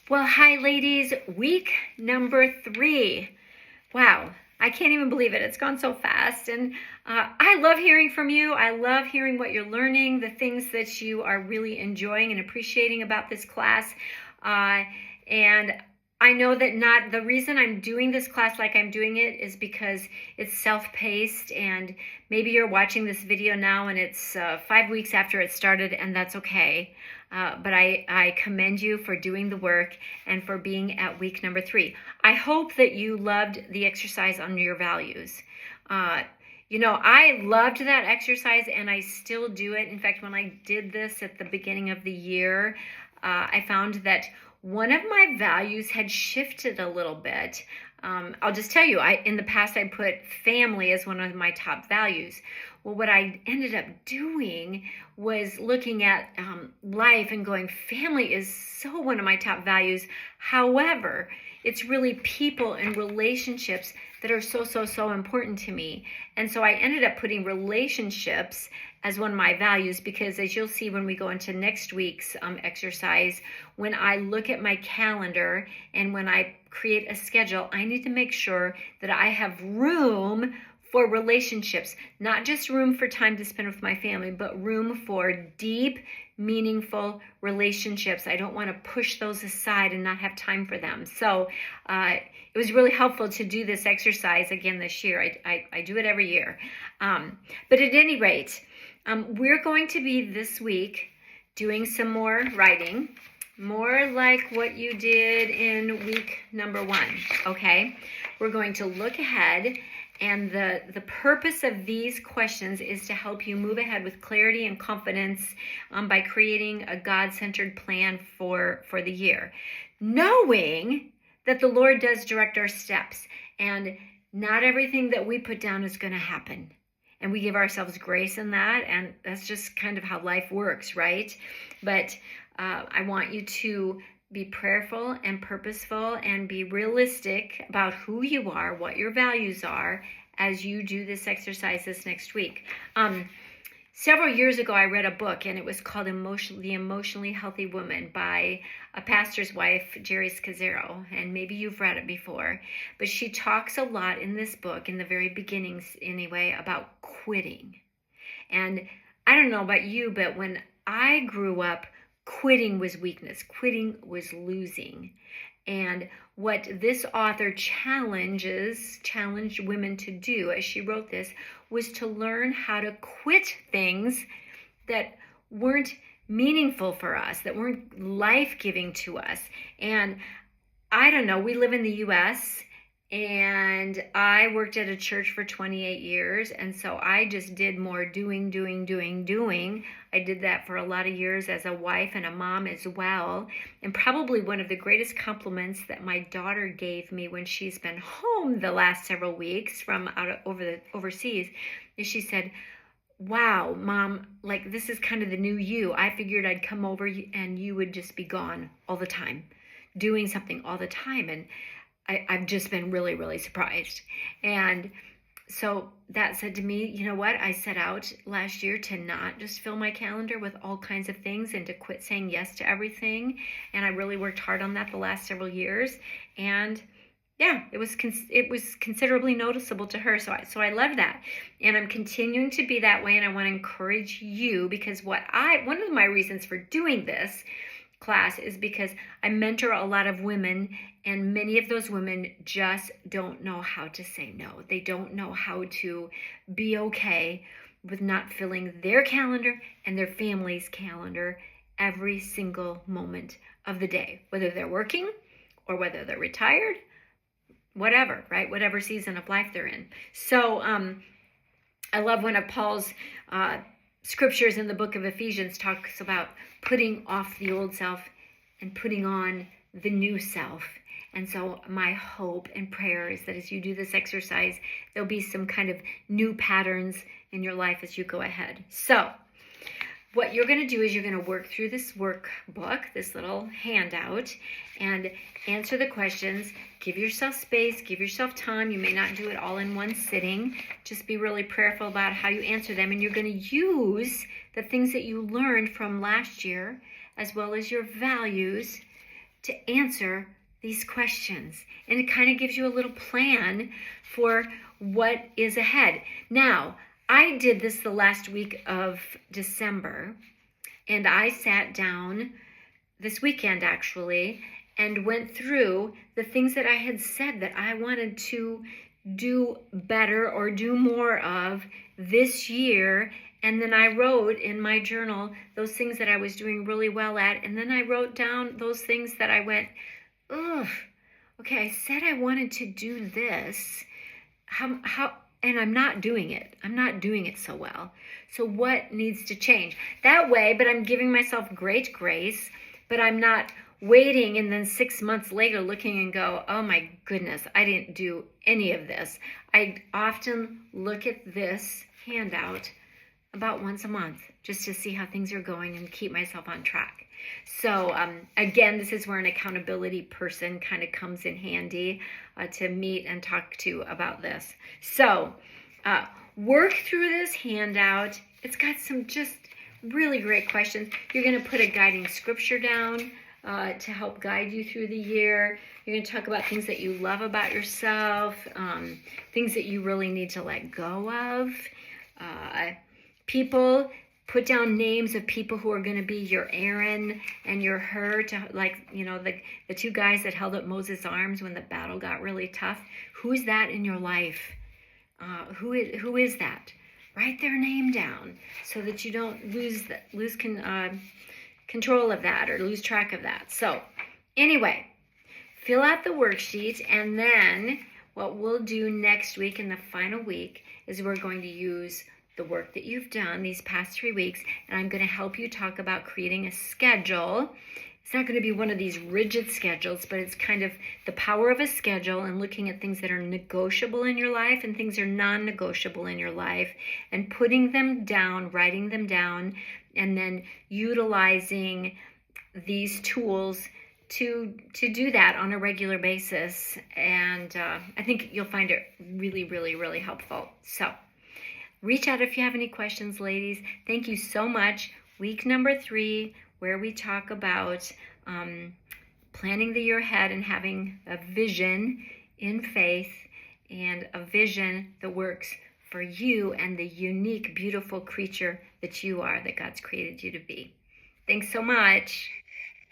Well, hi, ladies. Week number 3. Wow, I can't even believe it. It's gone so fast. And I love hearing from you. I love hearing what you're learning, the things that you are really enjoying and appreciating about this class. And I know that not the reason I'm doing this class like I'm doing it is because it's self-paced, and maybe you're watching this video now and it's 5 weeks after it started, and that's okay. But I commend you for doing the work and for being at week number 3. I hope that you loved the exercise on your values. I loved that exercise and I still do it. In fact, when I did this at the beginning of the year, I found that one of my values had shifted a little bit. I'll just tell you, in the past I put family as one of my top values. Well, what I ended up doing was looking at life and going, family is so one of my top values. However, it's really people and relationships that are so important to me. And so I ended up putting relationships as one of my values, because as you'll see when we go into next week's exercise, when I look at my calendar and when I create a schedule, I need to make sure that I have room for relationships, not just room for time to spend with my family, but room for deep, meaningful relationships. I don't want to push those aside and not have time for them. So it was really helpful to do this exercise again this year. I do it every year. But at any rate, we're going to be this week doing some more writing, more like what you did in week number 1, okay? We're going to look ahead, and the purpose of these questions is to help you move ahead with clarity and confidence by creating a God-centered plan for the year, knowing that the Lord does direct our steps, and not everything that we put down is going to happen. And we give ourselves grace in that, and that's just kind of how life works, right? But I want you to be prayerful and purposeful and be realistic about who you are, what your values are, as you do this exercise this next week. Several years ago, I read a book, and it was called The Emotionally Healthy Woman by a pastor's wife, Jerry Scazzaro, and maybe you've read it before. But she talks a lot in this book, in the very beginnings anyway, about quitting. And I don't know about you, but when I grew up, quitting was weakness. Quitting was losing. And what this author challenged women to do, as she wrote this, was to learn how to quit things that weren't meaningful for us, that weren't life-giving to us. And I don't know, we live in the U.S., and I worked at a church for 28 years, and so I just did more doing. I did that for a lot of years as a wife and a mom as well. And probably one of the greatest compliments that my daughter gave me when she's been home the last several weeks from overseas is she said, "Wow, Mom, like this is kind of the new you. I figured I'd come over and you would just be gone all the time, doing something all the time." And I've just been really surprised. And so that said to me, you know what? I set out last year to not just fill my calendar with all kinds of things and to quit saying yes to everything. And I really worked hard on that the last several years. And yeah, it was considerably noticeable to her. So I love that. And I'm continuing to be that way. And I want to encourage you, because one of my reasons for doing this class is because I mentor a lot of women, and many of those women just don't know how to say no. They don't know how to be okay with not filling their calendar and their family's calendar every single moment of the day, whether they're working or whether they're retired, whatever, right? Whatever season of life they're in. So I love one of Paul's scriptures in the book of Ephesians talks about putting off the old self and putting on the new self. And so my hope and prayer is that as you do this exercise, there'll be some kind of new patterns in your life as you go ahead. So what you're going to do is you're going to work through this workbook, this little handout, and answer the questions. Give yourself space, give yourself time. You may not do it all in one sitting. Just be really prayerful about how you answer them. And you're going to use the things that you learned from last year, as well as your values, to answer these questions. And it kind of gives you a little plan for what is ahead. Now, I did this the last week of December, and I sat down this weekend actually and went through the things that I had said that I wanted to do better or do more of this year. And then I wrote in my journal those things that I was doing really well at. And then I wrote down those things that I went, ugh, okay, I said I wanted to do this. How, and I'm not doing it. I'm not doing it so well. So what needs to change? That way, but I'm giving myself great grace, but I'm not waiting and then 6 months later looking and go, oh my goodness, I didn't do any of this. I often look at this handout about once a month just to see how things are going and keep myself on track. So again, this is where an accountability person kind of comes in handy to meet and talk to about this. So work through this handout. It's got some just really great questions. You're going to put a guiding scripture down to help guide you through the year. You're going to talk about things that you love about yourself, things that you really need to let go of. People, put down names of people who are going to be your Aaron and your Hur, to, like, you know, the two guys that held up Moses' arms when the battle got really tough. Who is that in your life? Who is that? Write their name down so that you don't lose control of that or lose track of that. So anyway, fill out the worksheet, and then what we'll do next week in the final week is we're going to use the work that you've done these past 3 weeks, and I'm going to help you talk about creating a schedule. It's not going to be one of these rigid schedules, but it's kind of the power of a schedule and looking at things that are negotiable in your life and things that are non-negotiable in your life and putting them down, writing them down, and then utilizing these tools to do that on a regular basis. And I think you'll find it really, really, really helpful. So reach out if you have any questions, ladies. Thank you so much. Week number 3, where we talk about planning the year ahead and having a vision in faith and a vision that works for you and the unique, beautiful creature that you are, that God's created you to be. Thanks so much.